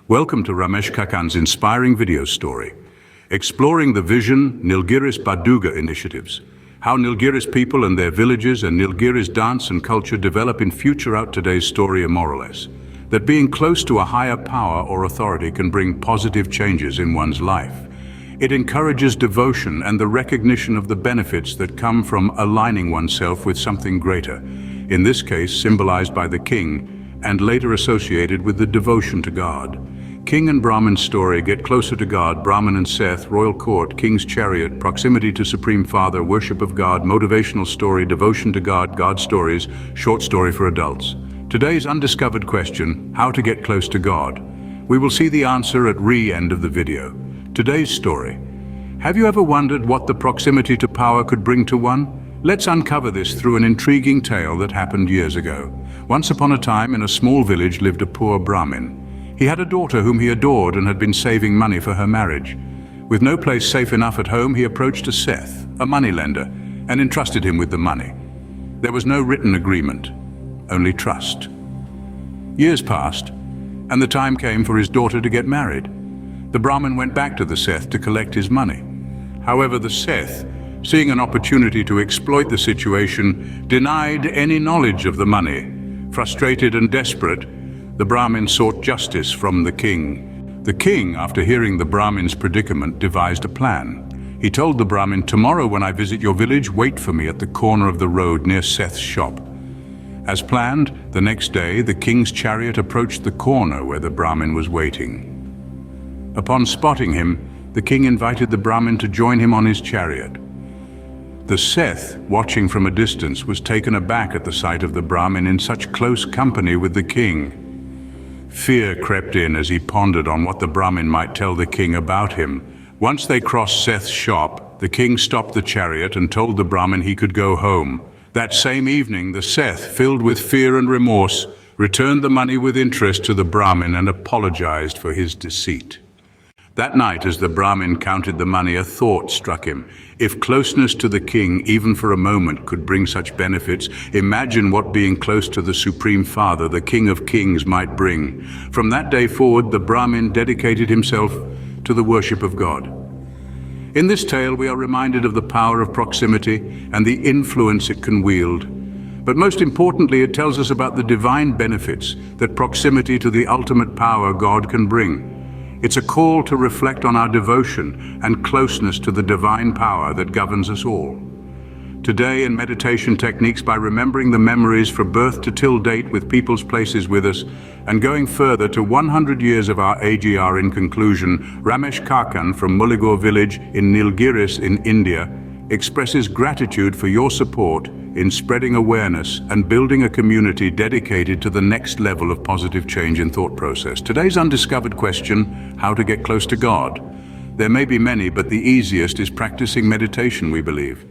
Welcome to Ramesh Kakan's inspiring video story, exploring the Vision Nilgiris Baduga initiatives, how Nilgiris people and their villages and Nilgiris dance and culture develop in future. Out today's story are more or less that being close to a higher power or authority can bring positive changes in one's life. It encourages devotion and the recognition of the benefits that come from aligning oneself with something greater, in this case symbolized by the king and later associated with the devotion to God. King and Brahmin story, get closer to God, Brahmin and Seth, royal court, king's chariot, proximity to Supreme Father, worship of God, motivational story, devotion to God, God stories, short story for adults. Today's undiscovered question, how to get close to God. We will see the answer at end of the video. Today's story. Have you ever wondered what the proximity to power could bring to one? Let's uncover this through an intriguing tale that happened years ago. Once upon a time, in a small village lived a poor Brahmin. He had a daughter whom he adored and had been saving money for her marriage. With no place safe enough at home, he approached a Seth, a moneylender, and entrusted him with the money. There was no written agreement, only trust. Years passed, and the time came for his daughter to get married. The Brahmin went back to the Seth to collect his money. However, the Seth, seeing an opportunity to exploit the situation, denied any knowledge of the money. Frustrated and desperate, the Brahmin sought justice from the king. The king, after hearing the Brahmin's predicament, devised a plan. He told the Brahmin, "Tomorrow when I visit your village, wait for me at the corner of the road near Seth's shop." As planned, the next day, the king's chariot approached the corner where the Brahmin was waiting. Upon spotting him, the king invited the Brahmin to join him on his chariot. The Seth, watching from a distance, was taken aback at the sight of the Brahmin in such close company with the king. Fear crept in as he pondered on what the Brahmin might tell the king about him. Once they crossed Seth's shop, the king stopped the chariot and told the Brahmin he could go home. That same evening, the Seth, filled with fear and remorse, returned the money with interest to the Brahmin and apologized for his deceit. That night, as the Brahmin counted the money, a thought struck him. If closeness to the king, even for a moment, could bring such benefits, imagine what being close to the Supreme Father, the King of Kings, might bring. From that day forward, the Brahmin dedicated himself to the worship of God. In this tale, we are reminded of the power of proximity and the influence it can wield. But most importantly, it tells us about the divine benefits that proximity to the ultimate power God can bring. It's a call to reflect on our devotion and closeness to the divine power that governs us all. Today, in meditation techniques, by remembering the memories from birth to till date with people's places with us, and going further to 100 years of our AGR in conclusion, Ramesh Kakan from Muligor village in Nilgiris in India expresses gratitude for your support in spreading awareness and building a community dedicated to the next level of positive change in thought process. Today's undiscovered question, how to get close to God. There may be many, but the easiest is practicing meditation, we believe.